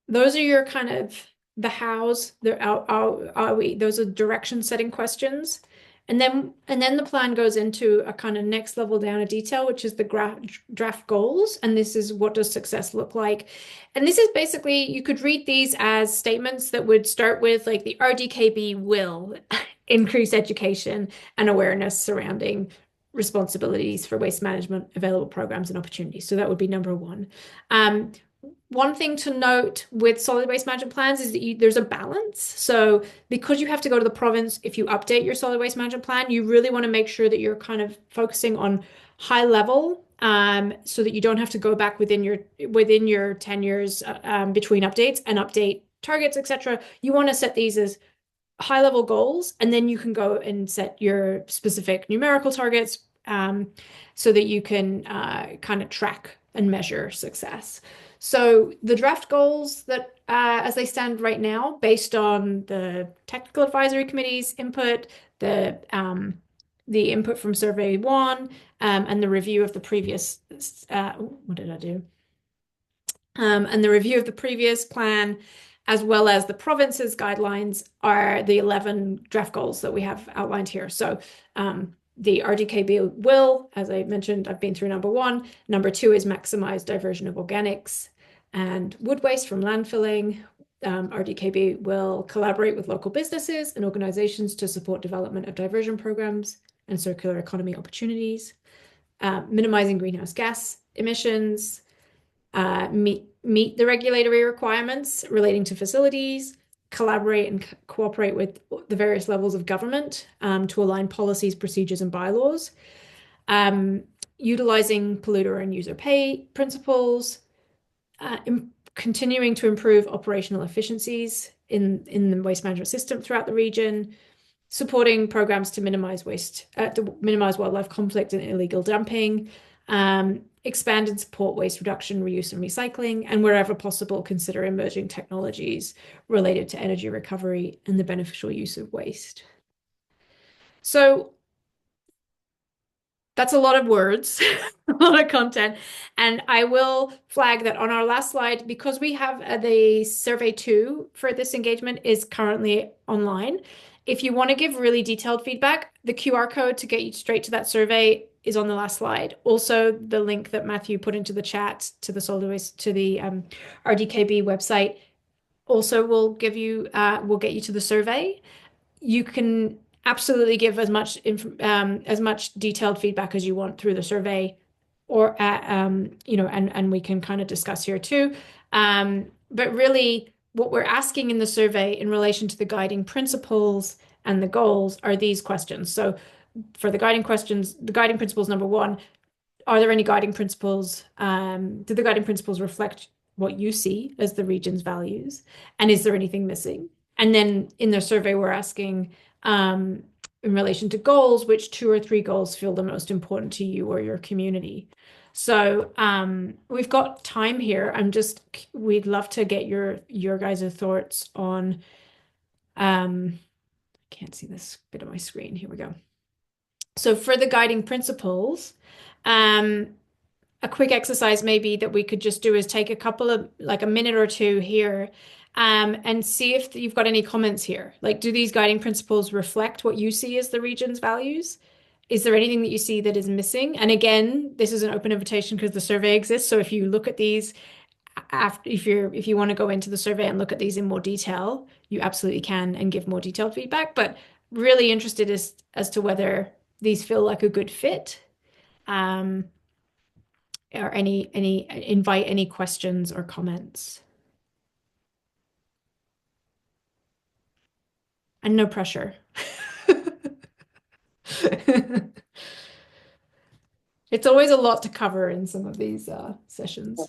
Speaker 1: those are your kind of the hows, those are direction setting questions. And then the plan goes into a kind of next level down of detail, which is the draft goals. And this is, what does success look like? And this is basically, you could read these as statements that would start with like the RDKB will increase education and awareness surrounding responsibilities for waste management, available programs and opportunities. So that would be number 1. One thing to note with solid waste management plans is that there's a balance. So because you have to go to the province, if you update your solid waste management plan, you really want to make sure that you're kind of focusing on high level, so that you don't have to go back within your tenures between updates and update targets, etc. You want to set these as high level goals, and then you can go and set your specific numerical targets so that you can kind of track and measure success. So the draft goals that, as they stand right now, based on the technical advisory committee's input, the input from Survey 1, and the review of the previous, what did I do? And the review of the previous plan, as well as the province's guidelines, are the 11 draft goals that we have outlined here. So the RDKB will, as I mentioned, I've been through number 1. Number 2 is maximize diversion of organics and wood waste from landfilling. RDKB will collaborate with local businesses and organizations to support development of diversion programs and circular economy opportunities. Minimizing greenhouse gas emissions, meet the regulatory requirements relating to facilities, collaborate and cooperate with the various levels of government to align policies, procedures, and bylaws, utilizing polluter and user pay principles, continuing to improve operational efficiencies in the waste management system throughout the region, supporting programs to minimize wildlife conflict and illegal dumping, expand and support waste reduction, reuse, and recycling, and wherever possible, consider emerging technologies related to energy recovery and the beneficial use of waste. So that's a lot of words, a lot of content. And I will flag that on our last slide, because we have the survey 2 for this engagement is currently online. If you want to give really detailed feedback, the QR code to get you straight to that survey is on the last slide. Also, the link that Matthew put into the chat to the RDKB website also will get you to the survey. You can absolutely give as much detailed feedback as you want through the survey, or and we can kind of discuss here too. But really, what we're asking in the survey in relation to the guiding principles and the goals are these questions. So for the guiding principles, number 1, are there any guiding principles? Do the guiding principles reflect what you see as the region's values? And is there anything missing? And then in the survey, we're asking, in relation to goals, which 2 or 3 goals feel the most important to you or your community. So we've got time here. We'd love to get your guys' thoughts on, can't see this bit of my screen. Here we go. So for the guiding principles, a quick exercise maybe that we could just do is take a couple of, like a minute or two here, and see if you've got any comments here. Like, do these guiding principles reflect what you see as the region's values? Is there anything that you see that is missing? And again, this is an open invitation because the survey exists. So if you look at these after, if you want to go into the survey and look at these in more detail, you absolutely can and give more detailed feedback. But really interested as to whether these feel like a good fit. Or invite any questions or comments. And no pressure. It's always a lot to cover in some of these sessions.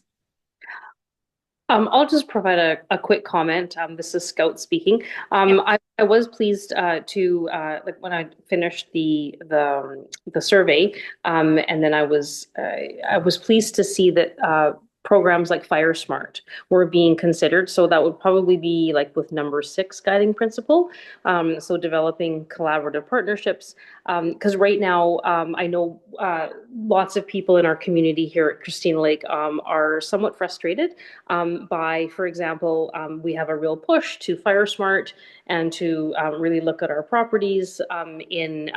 Speaker 7: I'll just provide a quick comment. This is Scout speaking. I was pleased to like when I finished the survey, and then I was pleased to see that programs like Fire Smart were being considered. So that would probably be like with number 6 guiding principle. So developing collaborative partnerships. Because right now, I know lots of people in our community here at Christina Lake are somewhat frustrated by, for example, we have a real push to Fire Smart and to really look at our properties in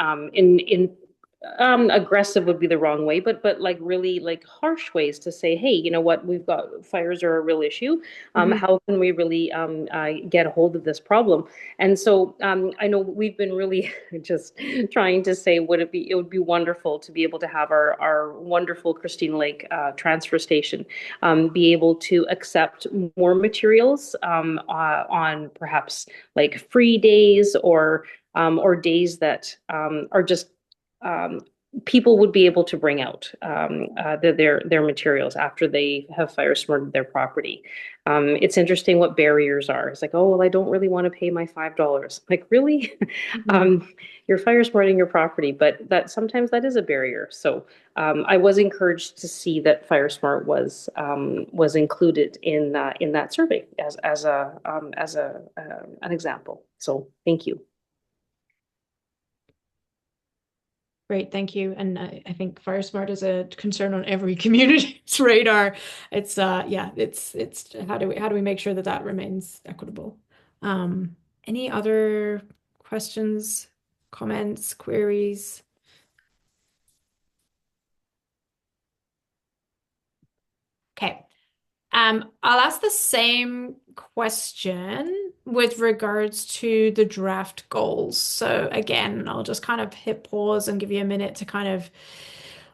Speaker 7: aggressive would be the wrong way, but like really like harsh ways to say, hey, you know what, we've got fires are a real issue. How can we really get a hold of this problem? And so I know we've been really just trying to say, it would be wonderful to be able to have our wonderful Christina Lake transfer station be able to accept more materials on perhaps like free days or days that are just people would be able to bring out their materials after they have fire smarted their property. It's interesting what barriers are. It's like, oh, well, I don't really want to pay my $5. Like, really? You're fire smarting your property, but sometimes that is a barrier. So I was encouraged to see that Fire Smart was included in that survey as an example. So thank you.
Speaker 1: Great, thank you. And I think Fire Smart is a concern on every community's radar. It's it's how do we make sure that remains equitable? Any other questions, comments, queries? Okay. I'll ask the same question with regards to the draft goals. So again, I'll just kind of hit pause and give you a minute to kind of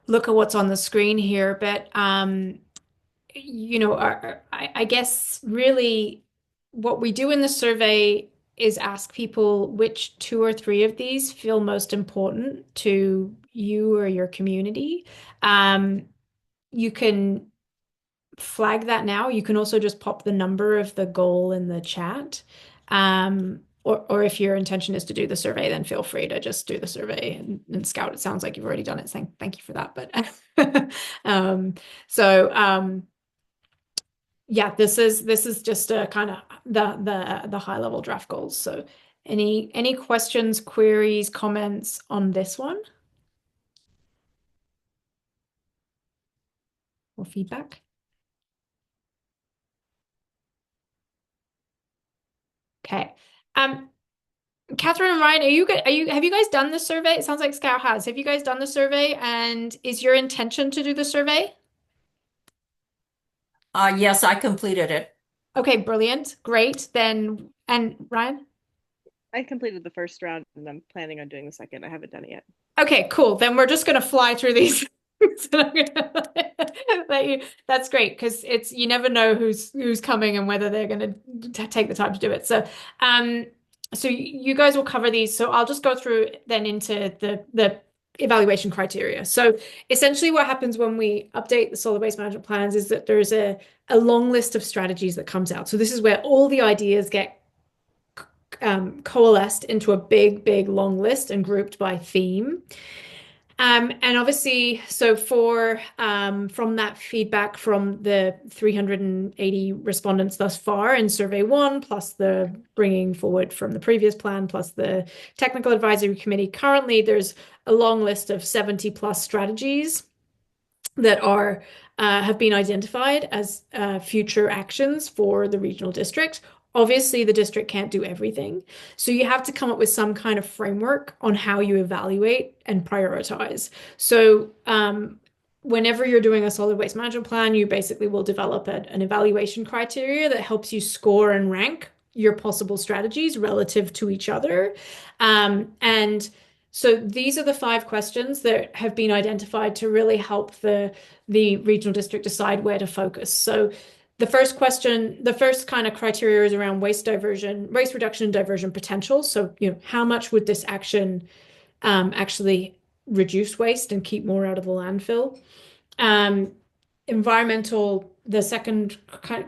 Speaker 1: look at what's on the screen here. But you know, I guess really what we do in the survey is ask people which 2 or 3 of these feel most important to you or your community. You can flag that now. You can also just pop the number of the goal in the chat. Or if your intention is to do the survey, then feel free to just do the survey and Scout. It sounds like you've already done it. Thank you for that. But yeah, this is just a kind of the high level draft goals. So any questions, queries, comments on this one? Or feedback? Okay. Catherine and Ryan, have you guys done the survey? It sounds like Scout has. Have you guys done the survey? And is your intention to do the survey?
Speaker 6: Yes, I completed it.
Speaker 1: Okay, brilliant. Great. And Ryan?
Speaker 9: I completed the first round and I'm planning on doing the second. I haven't done it yet.
Speaker 1: Okay, cool. Then we're just gonna fly through these. So I'm gonna let you. That's great because you never know who's coming and whether they're gonna take the time to do it. So so you guys will cover these. So I'll just go through then into the evaluation criteria. So essentially what happens when we update the solid waste management plans is that there's a long list of strategies that comes out. So this is where all the ideas get coalesced into a big long list and grouped by theme. And obviously, so for from that feedback from the 380 respondents thus far in survey one, plus the bringing forward from the previous plan, plus the technical advisory committee, currently there's a long list of 70 plus strategies that are have been identified as future actions for the regional district. Obviously, the district can't do everything. So you have to come up with some kind of framework on how you evaluate and prioritize. So whenever you're doing a solid waste management plan, you basically will develop an evaluation criteria that helps you score and rank your possible strategies relative to each other. And so these are the 5 questions that have been identified to really help the regional district decide where to focus. So the first question, the first kind of criteria is around waste reduction and diversion potential. So, how much would this action actually reduce waste and keep more out of the landfill? The second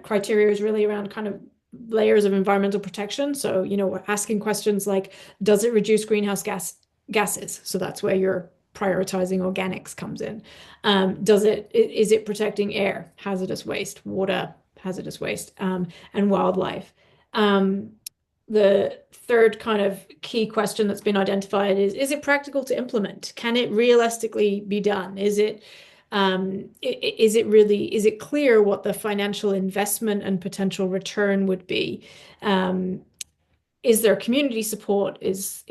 Speaker 1: criteria is really around kind of layers of environmental protection. So, we're asking questions like, does it reduce greenhouse gases? So that's where your prioritizing organics comes in. Is it protecting air, hazardous waste, water, hazardous waste, and wildlife? The third kind of key question that's been identified is it practical to implement? Can it realistically be done? Is it clear what the financial investment and potential return would be? Is there community support is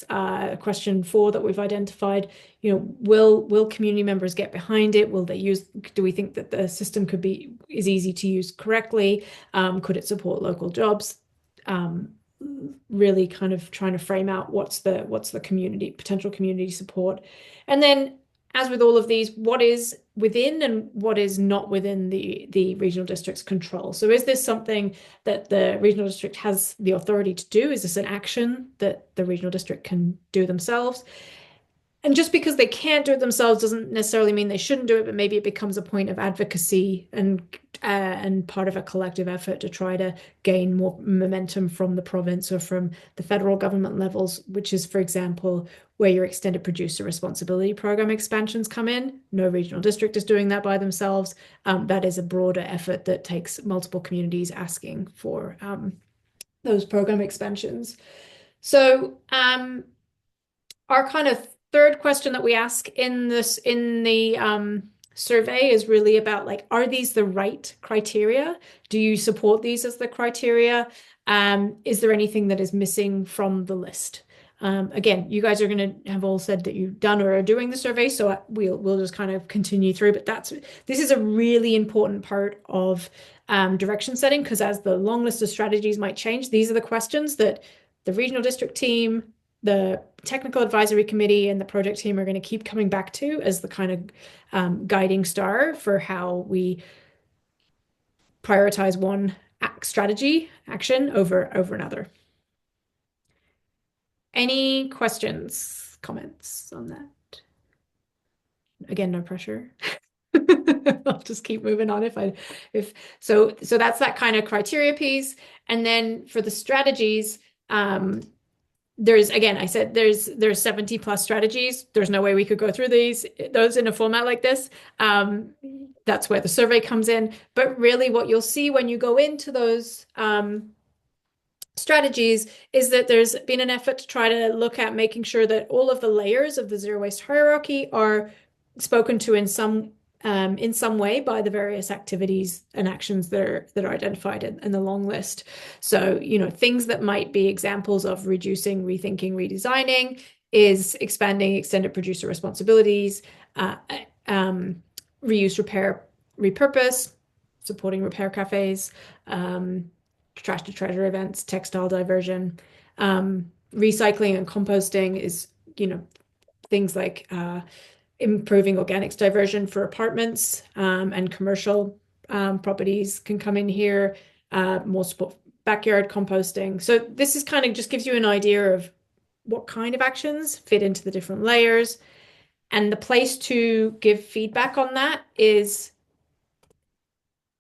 Speaker 1: question 4 that we've identified. Will community members get behind it? Do we think that the system is easy to use correctly? Could it support local jobs? Really kind of trying to frame out what's the potential community support. And then, as with all of these, what is within and what is not within the regional district's control? So is this something that the regional district has the authority to do? Is this an action that the regional district can do themselves? And just because they can't do it themselves doesn't necessarily mean they shouldn't do it, but maybe it becomes a point of advocacy and part of a collective effort to try to gain more momentum from the province or from the federal government levels, which is, for example, where your extended producer responsibility program expansions come in. No regional district is doing that by themselves. That is a broader effort that takes multiple communities asking for those program expansions. So our kind of third question that we ask in the survey is really about, like, are these the right criteria? Do you support these as the criteria? Is there anything that is missing from the list? Again, you guys are going to have all said that you've done or are doing the survey, so we'll just kind of continue through. But this is a really important part of direction setting, because as the long list of strategies might change, these are the questions that the regional district team, the technical advisory committee, and the project team are going to keep coming back to as the kind of guiding star for how we prioritize one strategy action over another. Any questions, comments on that? Again, no pressure. I'll just keep moving on so that's that kind of criteria piece. And then for the strategies, there's, again, I said there's 70 plus strategies. There's no way we could go through those in a format like this. That's where the survey comes in. But really what you'll see when you go into those strategies is that there's been an effort to try to look at making sure that all of the layers of the zero waste hierarchy are spoken to in some way by the various activities and actions that are identified in the long list. So, things that might be examples of reducing, rethinking, redesigning is expanding extended producer responsibilities, reuse, repair, repurpose, supporting repair cafes, trash to treasure events, textile diversion, recycling and composting is, things like improving organics diversion for apartments and commercial properties can come in here, more backyard composting. So this is kind of just gives you an idea of what kind of actions fit into the different layers. And the place to give feedback on that is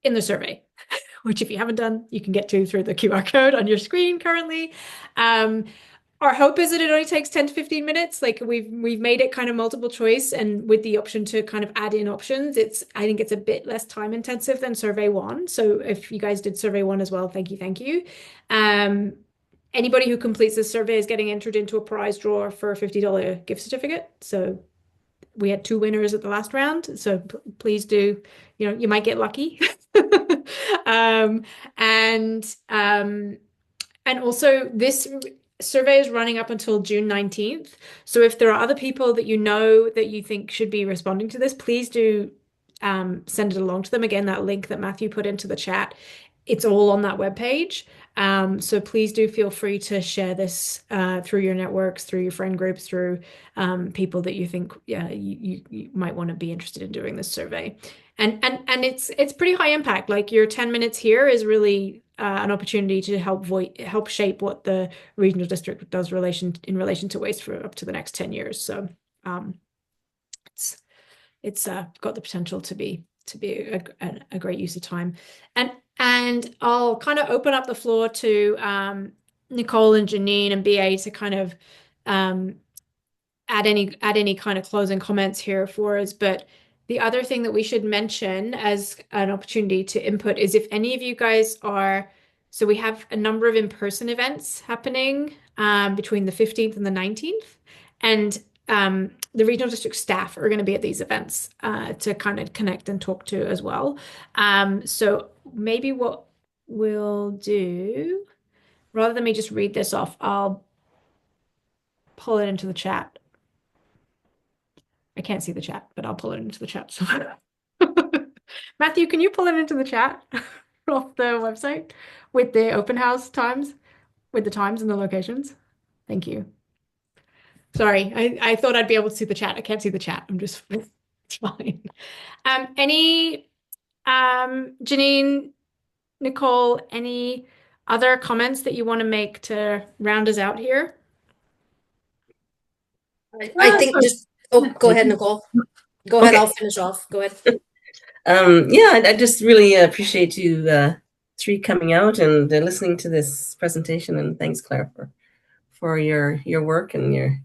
Speaker 1: in the survey. which if you haven't done, you can get to through the QR code on your screen currently. Our hope is that it only takes 10 to 15 minutes. Like we've made it kind of multiple choice, and with the option to kind of add in options, I think it's a bit less time intensive than survey one. So if you guys did survey one as well, thank you, thank you. Anybody who completes this survey is getting entered into a prize draw for a $50 gift certificate. So we had 2 winners at the last round. So please do, you might get lucky. And also this survey is running up until June 19th. So if there are other people that you know that you think should be responding to this, please do send it along to them. Again, that link that Matthew put into the chat, it's all on that webpage. So please do feel free to share this through your networks, through your friend groups, through people that you think you might want to be interested in doing this survey. And it's pretty high impact. Like your 10 minutes here is really an opportunity to help shape what the regional district does in relation to waste for up to the next 10 years. So it's got the potential to be a great use of time. And I'll kind of open up the floor to Nicole and Janine and BA to kind of add any kind of closing comments here for us. But the other thing that we should mention as an opportunity to input is if any of you guys so we have a number of in-person events happening between the 15th and the 19th. And the regional district staff are going to be at these events to kind of connect and talk to as well. So maybe what we'll do, rather than me just read this off, I'll pull it into the chat. I can't see the chat, but I'll pull it into the chat. So Matthew, can you pull it into the chat off the website with the open house times, with the times and the locations? Thank you. Sorry, I thought I'd be able to see the chat. I can't see the chat. It's fine. Janine, Nicole, any other comments that you want to make to round us out here?
Speaker 2: I think go ahead, Nicole. Go ahead, I'll finish off. Go ahead.
Speaker 4: I just really appreciate you three coming out and listening to this presentation, and thanks, Claire, for your work and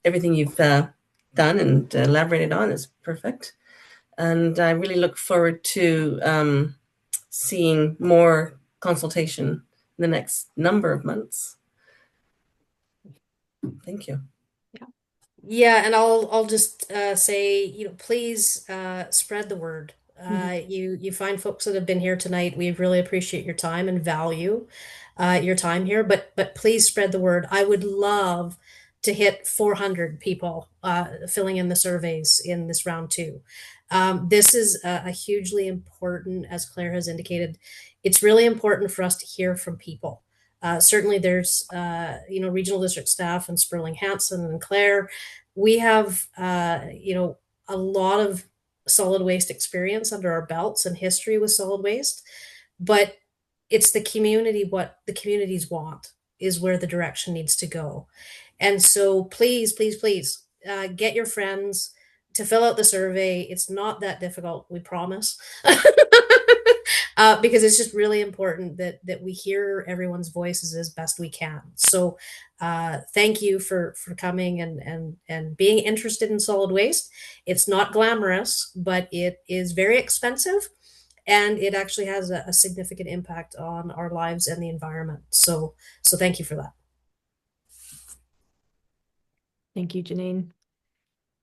Speaker 4: everything you've done and elaborated on is perfect. And I really look forward to seeing more consultation in the next number of months. Thank you.
Speaker 2: Yeah, and I'll just say, please spread the word. You find folks that have been here tonight. We really appreciate your time and value your time here, but please spread the word. I would love to hit 400 people filling in the surveys in this round 2. This is a hugely important, as Claire has indicated, it's really important for us to hear from people. Certainly there's, regional district staff and Sperling Hansen and Claire. We have, a lot of solid waste experience under our belts and history with solid waste, but it's the community, what the communities want is where the direction needs to go. And so please, please, please get your friends to fill out the survey. It's not that difficult, we promise. Because it's just really important that we hear everyone's voices as best we can. So thank you for coming and being interested in solid waste. It's not glamorous, but it is very expensive, and it actually has a significant impact on our lives and the environment. So thank you for that.
Speaker 1: Thank you, Janine.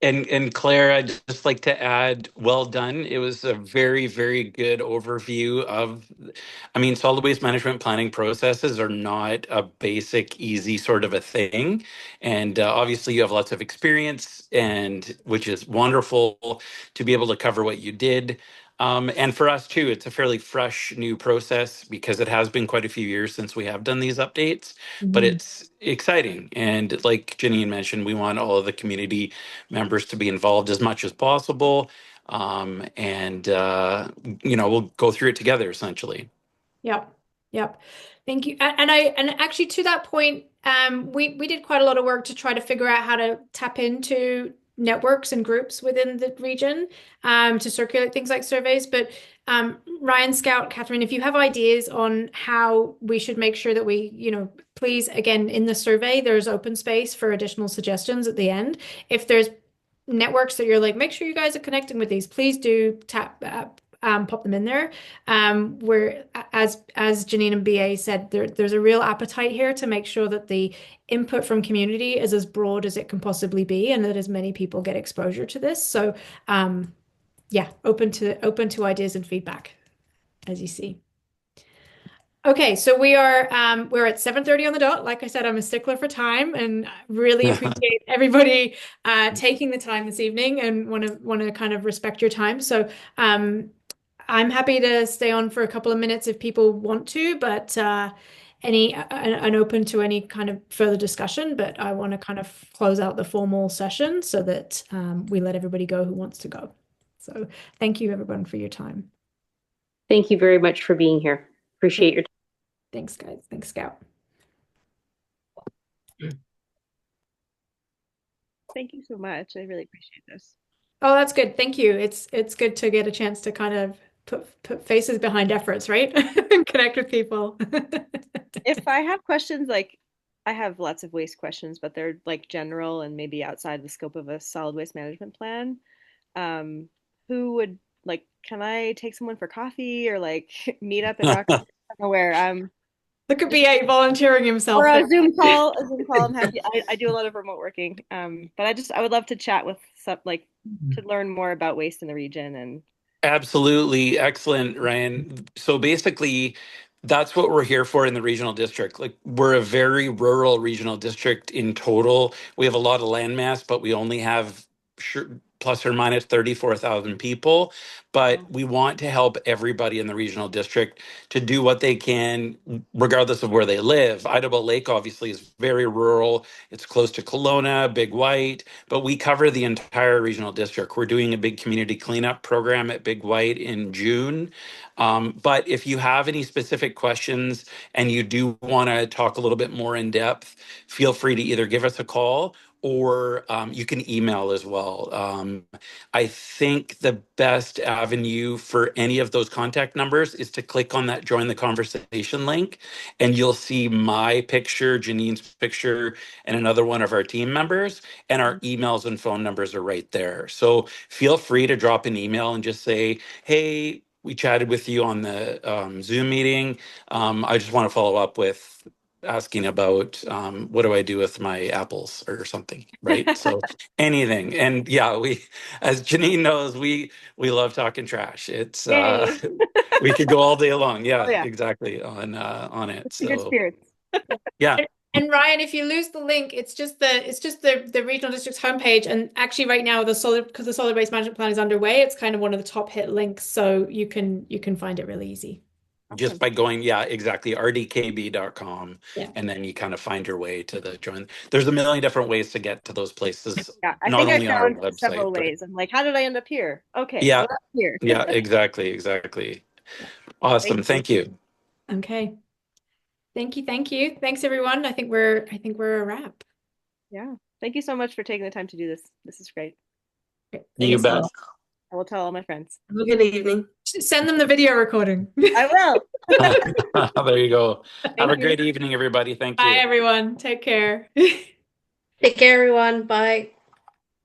Speaker 3: And Claire, I'd just like to add, well done. It was a very, very good overview of, solid waste management planning processes are not a basic, easy sort of a thing. And obviously you have lots of experience, and which is wonderful to be able to cover what you did. And for us too, it's a fairly fresh new process because it has been quite a few years since we have done these updates, but it's exciting. And like Janine mentioned, we want all of the community members to be involved as much as possible. We'll go through it together essentially.
Speaker 1: Yep. Thank you. And actually to that point, we did quite a lot of work to try to figure out how to tap into networks and groups within the region to circulate things like surveys. But Ryan, Scout, Catherine, if you have ideas on how we should make sure that we, please, again, in the survey, there's open space for additional suggestions at the end. If there's networks that you're like, make sure you guys are connecting with these, please do pop them in there. Where, as Janine and BA said, there's a real appetite here to make sure that the input from community is as broad as it can possibly be, and that as many people get exposure to this. So, yeah, open to ideas and feedback, as you see. Okay, so we're at 7:30 on the dot. Like I said, I'm a stickler for time, and really appreciate everybody taking the time this evening, and want to kind of respect your time. So I'm happy to stay on for a couple of minutes if people want to, but and open to any kind of further discussion. But I want to kind of close out the formal session so that we let everybody go who wants to go. So thank you everyone for your time.
Speaker 7: Thank you very much for being here. Appreciate your time.
Speaker 1: Thanks, guys. Thanks, Scout.
Speaker 9: Thank you so much. I really appreciate this.
Speaker 1: Oh, that's good. Thank you. It's good to get a chance to kind of put faces behind efforts, right? And connect with people.
Speaker 9: If I have questions, like I have lots of waste questions, but they're like general and maybe outside the scope of a solid waste management plan. Who would like, can I take someone for coffee or like meet up at Rock? I don't know where.
Speaker 1: Look at BA volunteering himself.
Speaker 9: Or a Zoom call. I'm happy. I do a lot of remote working. But I would love to chat with some, like, to learn more about waste in the region. And
Speaker 3: Absolutely. Excellent, Ryan. So basically, that's what we're here for in the regional district. Like, we're a very rural regional district in total. We have a lot of landmass, but we only have plus or minus 34,000 people. But we want to help everybody in the regional district to do what they can, regardless of where they live. Idaho Lake obviously is very rural. It's close to Kelowna, Big White, but we cover the entire regional district. We're doing a big community cleanup program at Big White in June. But if you have any specific questions and you do want to talk a little bit more in depth, feel free to either give us a call or you can email as well. I think the best avenue for any of those contact numbers is to click on that join the conversation link, and you'll see my picture, Janine's picture, and another one of our team members, and our emails and phone numbers are right there. So feel free to drop an email and just say, hey, we chatted with you on the Zoom meeting. I just want to follow up with asking about what do I do with my apples or something, right? So anything. And yeah, as Janine knows, we love talking trash. It's we could go all day long. Yeah,
Speaker 9: yeah.
Speaker 3: Exactly on it.
Speaker 9: It's good spirits.
Speaker 3: Yeah.
Speaker 1: And Ryan, if you lose the link, it's just the regional district's homepage. And actually, right now, because the solid waste management plan is underway, it's kind of one of the top hit links, so you can find it really easy.
Speaker 3: Just by going, yeah, exactly, rdkb.com,
Speaker 1: yeah.
Speaker 3: And then you kind of find your way to the join. There's a million different ways to get to those places.
Speaker 9: Yeah, I
Speaker 3: not
Speaker 9: think
Speaker 3: only
Speaker 9: I
Speaker 3: on our
Speaker 9: found
Speaker 3: website,
Speaker 9: several
Speaker 3: but
Speaker 9: ways. I'm like, how did I end up here? Okay,
Speaker 3: yeah,
Speaker 9: well, I'm here.
Speaker 3: Yeah, exactly. Awesome. Thank you.
Speaker 1: Okay. Thank you. Thanks, everyone. I think we're a wrap.
Speaker 9: Yeah. Thank you so much for taking the time to do this. This is great.
Speaker 3: You bet.
Speaker 9: I will tell all my friends.
Speaker 4: Have a good evening.
Speaker 1: Send them the video recording.
Speaker 9: I
Speaker 3: will. There you go. Have a
Speaker 9: you.
Speaker 3: great evening, everybody. Thank you.
Speaker 1: Bye, everyone. Take care.
Speaker 2: Take care, everyone. Bye.